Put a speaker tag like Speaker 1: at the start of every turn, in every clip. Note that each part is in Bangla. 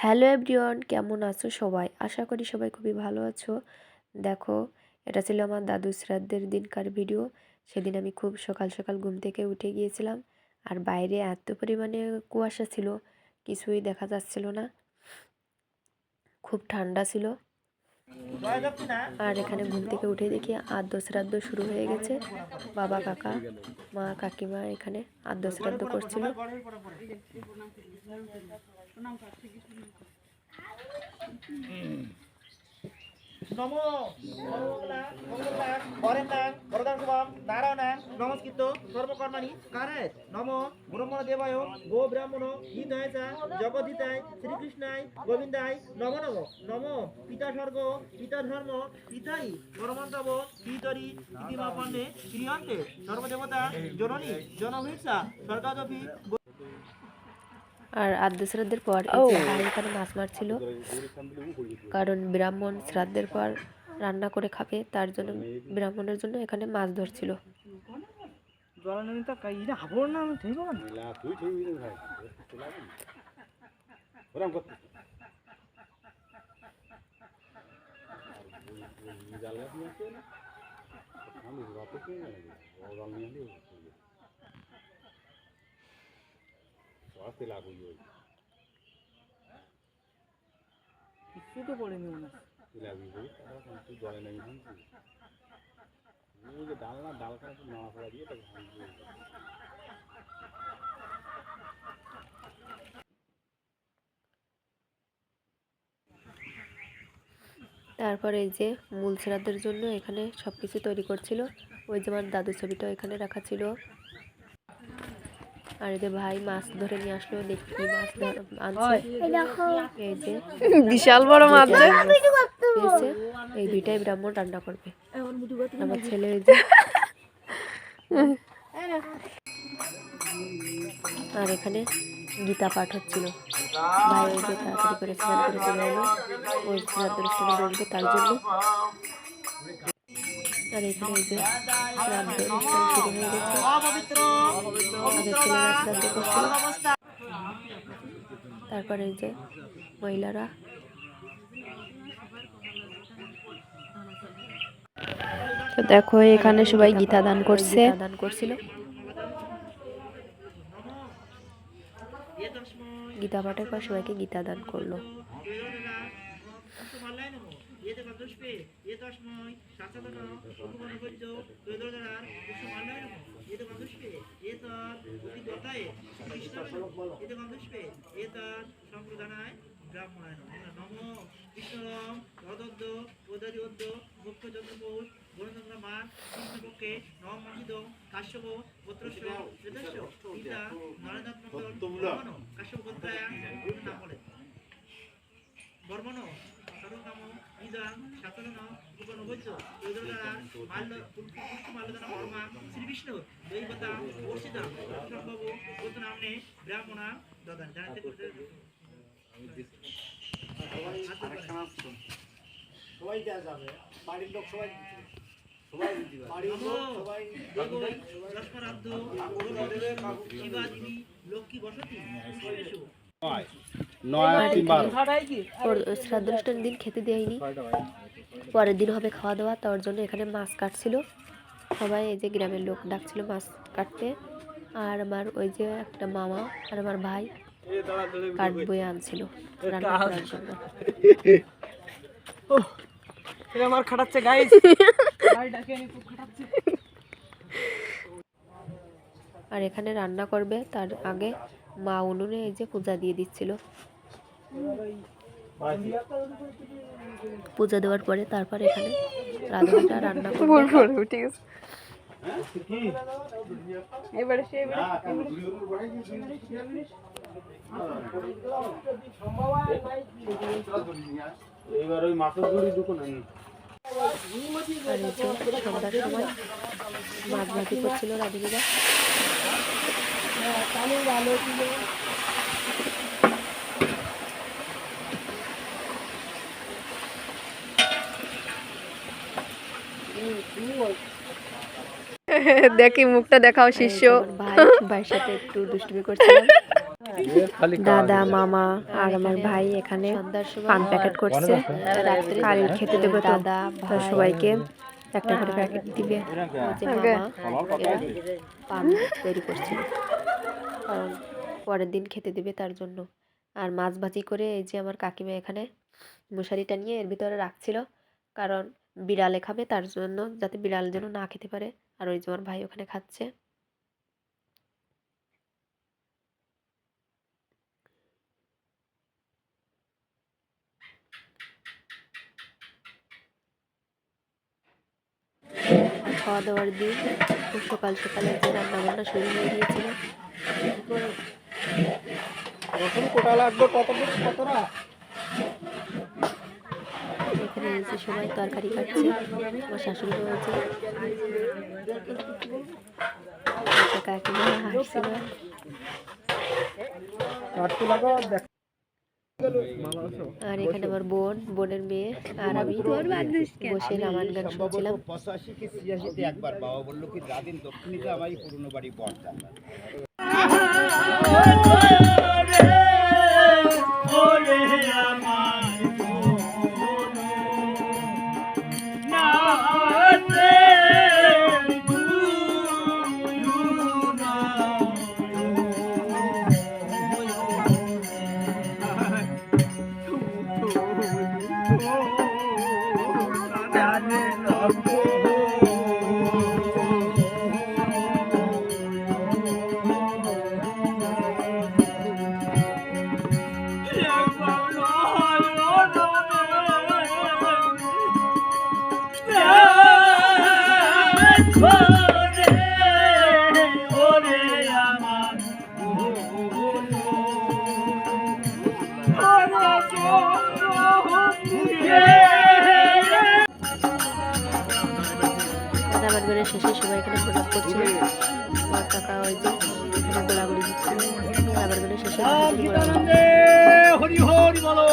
Speaker 1: হ্যালো এভরিওয়ান, কেমন আছো সবাই? আশা করি সবাই খুবই ভালো আছো। দেখো, এটা ছিল আমার দাদু শ্রাদ্ধের দিনকার ভিডিও। সেদিন আমি খুব সকাল সকাল ঘুম থেকে উঠে গিয়েছিলাম, আর বাইরে এত পরিমাণে কুয়াশা ছিল, কিছুই দেখা যাচ্ছিল না, খুব ঠান্ডা ছিল। আর এখানে ঘুম থেকে উঠে দেখি আদ্য শ্রাদ্ধ শুরু হয়ে গেছে। বাবা, কাকা, মা, কাকিমা এখানে আদ্য শ্রাদ্ধ করছিল।
Speaker 2: নমো হরেন্দাং বরদাং শুভম নারায়ণাং নমস্কৃত সর্বকর্মাণি কারে নমো ব্রহ্মদেবায় গো ব্রাহ্মণ হিতায় চা জগদ্ধিতায় শ্রীকৃষ্ণায় গোবিন্দায় নমো নমো নমো পিতা স্বর্গ পিতা ধর্ম পিতাই পরমন্তব পিতরি ইতিমা পণ্ডে ক্রিয়ন্তে সর্বদেবতা জননী জনভীর্ষা স্বর্গাদপি।
Speaker 1: আর আদ্য শ্রাদ্ধের পর ভাই এখানে মাছ মারছিল, কারণ ব্রাহ্মণ শ্রাদ্ধের পর রান্না করে খাবে, তার জন্য ব্রাহ্মণের জন্য এখানে মাছ ধরছিল।
Speaker 2: কিছু তো পড়েনি মনে
Speaker 1: তারপরে এই যে মূল শ্রাদ্ধের জন্য এখানে সব কিছু তৈরি করছিল। ওই যে আমার দাদুর ছবিটা এখানে রাখা ছিল। আর এই যে ভাই মাছ ধরে নিয়ে আসলো, দেখি মাছ আনছে। এই যে
Speaker 3: বিশাল বড় মাছ
Speaker 1: পেয়েছে, এই দুইটাই ব্রাহ্মণ রান্না করবে। আমার ছেলে এই যে, আর এখানে গীতা পাঠ হচ্ছিল। ভাই ওই যে তাড়াতাড়ি করে স্নান করে চলে এলো, ওই শ্রাদ্ধ অনুষ্ঠানে বসবে তার জন্য। আর এখানে এই যে শ্রাদ্ধ অনুষ্ঠান শুরু হয়ে গেছে। আগে ছেলেরা শ্রাদ্ধ করছিল, তারপরে এই যে মহিলারা। তো দেখো এখানে সবাই গীতা দান করছিল। গীতা পাঠের পর সবাইকে গীতা দান করলো।
Speaker 2: ব্রাহ্মণায় নমো বিষ্ণুরম রদদ্দ উদরিউদ্দ মুখ্যচন্দ্রপৌষ গণচন্দ্র মা কৃষ্ণপক্ষে নবমহিত কাশ্যপ পুত্রস্য শ্রেদস্য পিতা নরেন্দ্র কাশ্যপ গোত্রায় নাম বলে বর্মণ সর্বকাম ইদাং সাতন উপনবৈদ্য উদরার মাল্য পুষ্প মাল্যদান বর্মা শ্রী বিষ্ণু দৈবতা বর্ষিতা সম্ভব গোত্র নামে ব্রাহ্মণা দদান জানাতে করতে সবাই দেওয়া যাবে, বাড়ির লোক সবাই বাড়ির লোক সবাই লক্ষ্মী বসতি
Speaker 1: শ্রাদ্ধ অনুষ্ঠানের দিন খেতে দেয়নি, পরের দিন হবে খাওয়া দাওয়া, তার জন্য এখানে মাছ কাটছিল সবাই। এই যে গ্রামের লোক ডাকছিল মাছ কাটতে, আর আমার ওই যে একটা মামা আর আমার ভাই কাঠ বয়ে আনছিল রান্না করার জন্য।
Speaker 2: আমার খাটাচ্ছে গাইস,
Speaker 1: আর এখানে রান্না করবে তার আগে মা উনুনে এই যে পূজা দিয়ে দিচ্ছিল। পূজা দেওয়ার পরে তারপর এখানে রান্নাটা রান্না করবে।
Speaker 3: ঠিক আছে, এবারে
Speaker 4: এবার ওই মাছের গুঁড়ি দুটো নেন।
Speaker 1: আর এই যে সন্ধ্যার সময় মাছ ভাজি করছিল রাঁধুনিরা।
Speaker 3: দেখি মুখটা দেখাও শিষ্য।
Speaker 1: ভাইয়ের সাথে একটু দুষ্টুমি করছিলাম। দাদা মামা আর আমার ভাই এখানে পান প্যাকেট করছে। কাল খেতে দেবো তো, তো সবাইকে একটা করে প্যাকেট দিবে। পান তৈরি করছিল কারণ পরের দিন খেতে দেবে তার জন্য। আর মাছ ভাজি করে এই যে আমার কাকিমা এখানে মশারিটা নিয়ে এর ভিতরে রাখছিল, কারণ বিড়ালে খাবে তার জন্য, যাতে বিড়াল যেন না খেতে পারে। আর ওই যে আমার ভাই ওখানে খাচ্ছে। খাওয়া দাওয়ার দিন খুব সকাল সকালে যে রান্না বান্না শুরু হয়ে গিয়েছিল। এখানে এসে সবাই তরকারি কাটছে। আমার শাশুড়ি হয়েছে, কাকিমা হাসছিল। আর এখানে আমার বোনের মেয়ে আর আমি বসে রামায়ণ গান শুনছিলাম।
Speaker 5: 85 কি 86 তে একবার বাবা বললো কি রাদিন দক্ষিণীতে আমারই পুরনো বাড়ি বর্ষা।
Speaker 1: রামায়ণ গানের শেষে সবাই এখানে প্রণাম করছিল। আমার কাকা ওই যে এখানে গোলাগুলি দিচ্ছিল। রামায়ণ গানের শেষে
Speaker 5: হরি হরি বলো।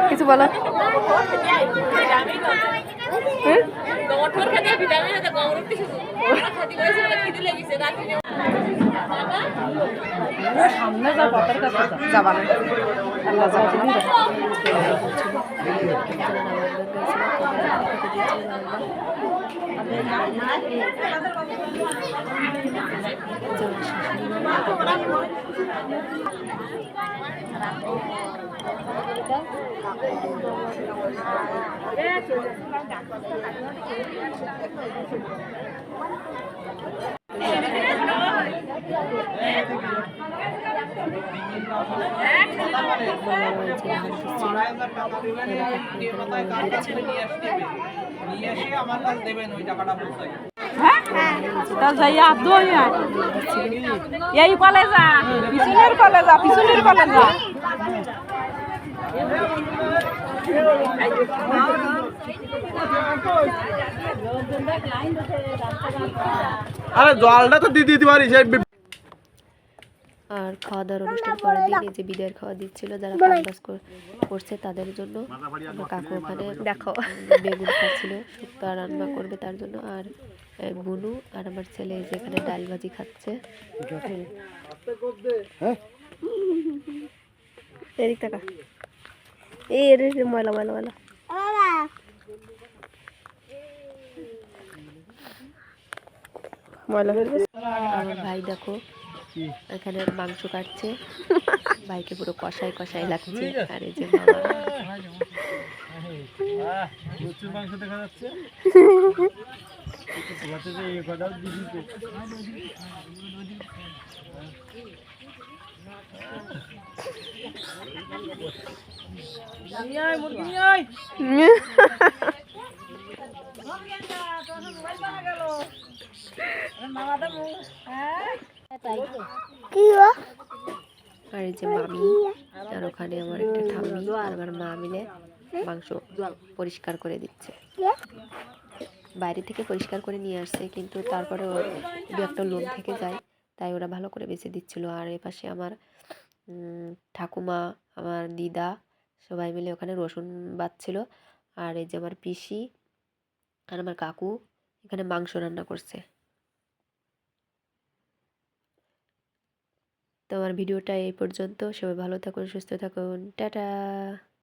Speaker 3: কিছু বলো। সামনে যা বাতার কাছে যাবা না, আল্লাহ যাবে।
Speaker 6: এই কলেজা পিছনের কলেজা পিছনের কলেজা
Speaker 4: আরে জলটা তো দিতে পারি।
Speaker 1: আর খাওয়া দাওয়ার অনুষ্ঠান করার দিন এই যে বিদায়ের খাওয়া দিচ্ছিল যারা কাজ করছে তাদের জন্য। আমার কাকু ওখানে দেখো বেগুন খাচ্ছিল, শুক্তো রান্না করবে তার জন্য। আর বুনু আর আমার ছেলে যেখানে ডাল ভাজি খাচ্ছে।
Speaker 3: এদিক টাকা এই এর ময়লা ময়লা ময়লা ময়লা হয়ে গেছে।
Speaker 1: আমার ভাই দেখো এখানে মাংস কাটছে, ভাইকে পুরো কষাই কষাই লাগছে। আর এই যে মামা
Speaker 4: প্রচুর মাংস দেখা যাচ্ছে। হাতে যে এই কটাও দিদিতে
Speaker 1: আর এই যে মামি আর ওখানে আমার একটা ঠাম্মি আর আমার মা মিলে মাংস পরিষ্কার করে দিচ্ছে। বাইরে থেকে পরিষ্কার করে নিয়ে আসছে, কিন্তু তারপরে দু একটা লোম থেকে যায়, তাই ওরা ভালো করে বেছে দিচ্ছিল। আর এপাশে আমার ঠাকুমা, আমার দিদা সবাই মিলে ওখানে রসুন বাটছিল। আর এই যে আমার পিসি আর আমার কাকু এখানে মাংস রান্না করছে। তো আমার ভিডিওটা এই পর্যন্ত। সবাই ভালো থাকুন, সুস্থ থাকুন, টাটা।